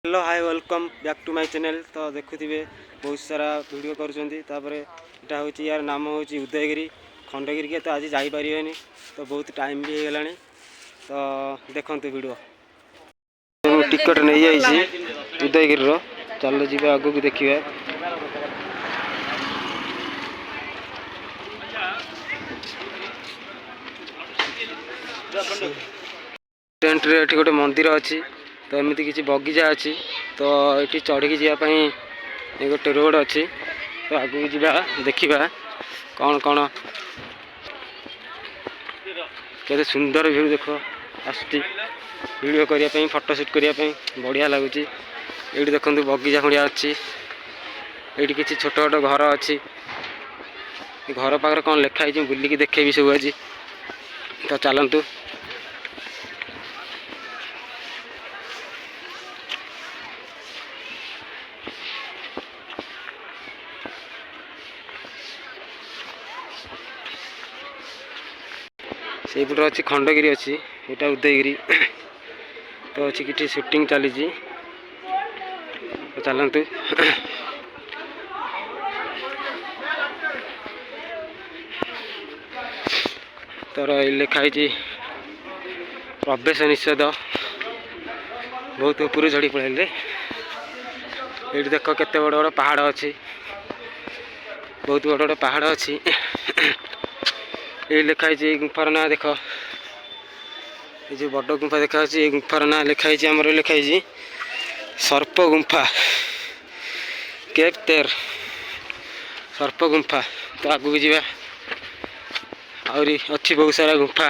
Hello hi welcome back to my channel. तो देखुथिबे बहुत सारा वीडियो करूँपर यहाँ हूँ यार नाम हूँ उदयगिरी खंडगिरी के। तो आज जापरेनि तो बहुत टाइम भी होगला। तो देखते वीडियो टिकट नहीं जाइए उदयगिरी चल जी आगू को देखिए। टेंट रे एठी गोटे मंदिर अच्छी तो एमती किसी बगीचा अच्छी। तो ये चढ़ी जावाई गोटे रोड अच्छी। तो आगू जा देखा कौन कौन केते सुंदर व्यू देख आसो करने फोटोशूट करने बढ़िया लगुच। ये देखो बगीचा भाया अच्छी ये किसी छोट छोट घर अच्छी घर पाखे कौन लिखाई बुलिकी देखेबी सब आज। तो चलतु से पटे अच्छी खंडगिरी अच्छी यहाँ उदयगिरी। तो अच्छी कि शूटिंग चली तो चलतु तर लिखाई प्रवेश निषेध बहुत ऊपर झड़ी पड़े। ये देख केते बड़ बड़ पहाड़ अच्छी बहुत बड़ बड़ पहाड़ अच्छी। ये लिखाई गुंफार ना देख ये जो बड़ गुंफा देखा गुंफार ना लिखाई आमर लिखाई सर्प गुंफा केव तेर सर्प गुंफा। तो आगू जा अच्छी बहुत सारा गुंफा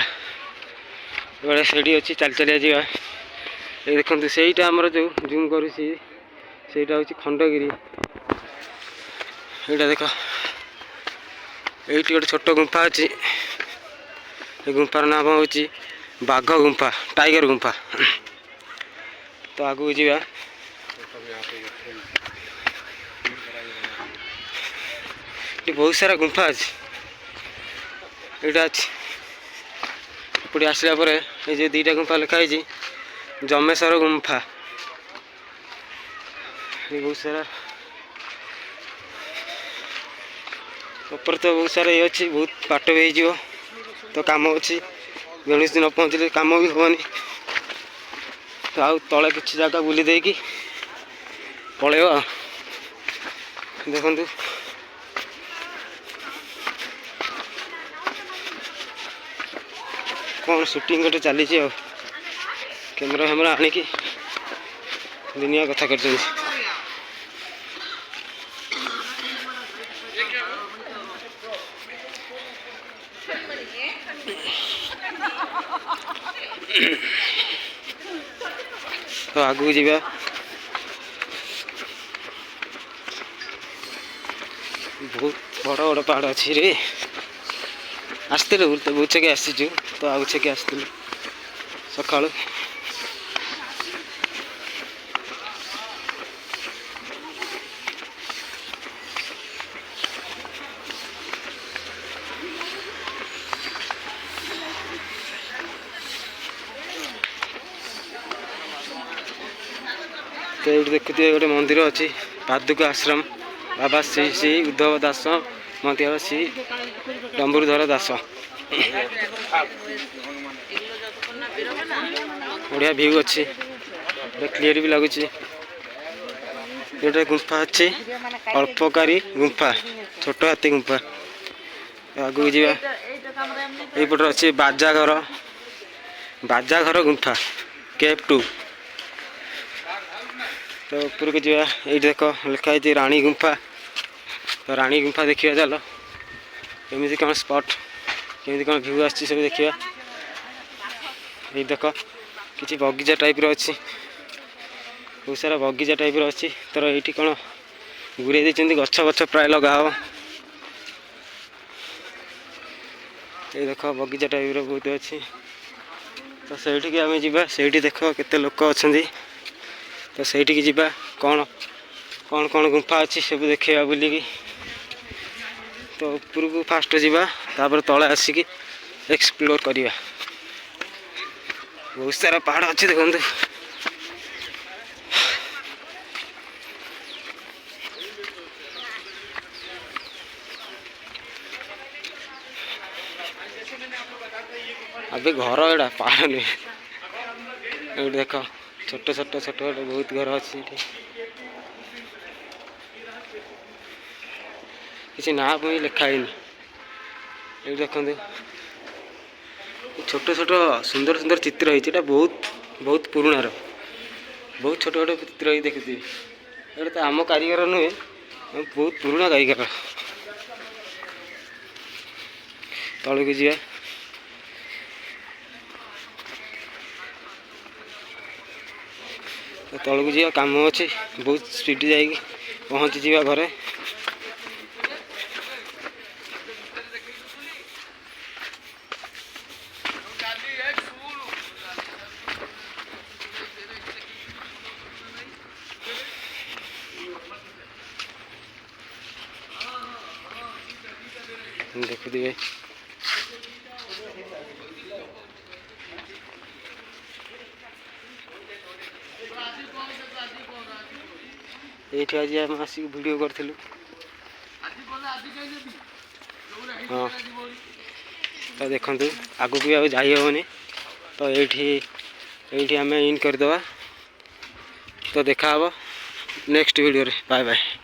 बड़े सीढ़ी अच्छी चल चलिया जा। ये देखते सहीटा आमर जो जूम करुँची सेटा हूँ खंडगिरी। यहाँ देख ये गोटे छोट गुंफा अच्छी गुंफार नाम हूँ बाघ गुंफा टाइगर गुंफा। तो आगू जा बहुत सारा गुंफा अच्छी यहाँ अच्छी एपटे आसला ये जो दीटा गुंफा लिखाई जमेश्वर गुंफा। ये बहुत सारा ऊपर तो बहुत सारा ये अच्छी बहुत पाट भी हो तो काम अच्छी गणेश दिन पहुँचले कम भी हेनी। तो आउ तले किसी जगह बुली देकी पलैब देखु कौन शूटिंग गोटे चली कैमेरा फैमेरा आनिकी दुनिया कथा कर। तो आगू जा बहुत बड़ बड़ पहाड़ अच्छी रे आसते तो बहुत छके आसीचु। तो आगु छके आसलु सका तो ये देखुए गोटे मंदिर अच्छी पादुका आश्रम बाबा श्री श्री उद्धव दास मंदिर श्री डम्बरुधर दास। बढ़िया व्यू अच्छी क्लीयर भी लगुच। ये गुंफा अच्छी अल्पकारी गुंफा छोट हाथी गुंफा। आगू जा ये अच्छी बाजाघर गुंफा केव 2। तो ऊपर को जा ये देख लिखाई रानी गुंफा। तो रानी गुंफा देखिए चलो केमी कौन स्पॉट केमी कौन व्यू आस सब देखा। ये देख कि बगीचा टाइप अच्छी बहुत सारा बगीचा टाइप अच्छी। तर ये कौन गुरे देते गछ गछ प्राय लगा हो। ये देख बगीचा टाइप बहुत अच्छी। तो सही आम जा से देख केते लोक अच्छा। तो सही जा कौन कौन कौन गुंफा अच्छी सब देखा बुलिकी। तो ऊपर को फास्ट जापर तले आसिकी एक्सप्लोर करवा। बहुत सारा पहाड़ अच्छी देखते अबे घर एड़ा पहाड़ नुहे ये देख छोट छोट छोट छोट बहुत घर अच्छी किसी ना पुणी लिखाई ये देखते छोट छोट सुंदर सुंदर चित्र होता बहुत बहुत पुराणार बहुत छोट छोट चित्र देखुए ये तो आम कारीगर नुहे बहुत पुराना कारीगर तलू को जा तलू को जा कम अच्छे बहुत स्पीड जा पहुँची जा घरे देखुए ये आज आम आसिक वीडियो करूँ हाँ तो देखु आगू भी आगे जाइए तो ये आम इन करदे तो देखा नेक्स्ट वीडियो रे बाय बाय।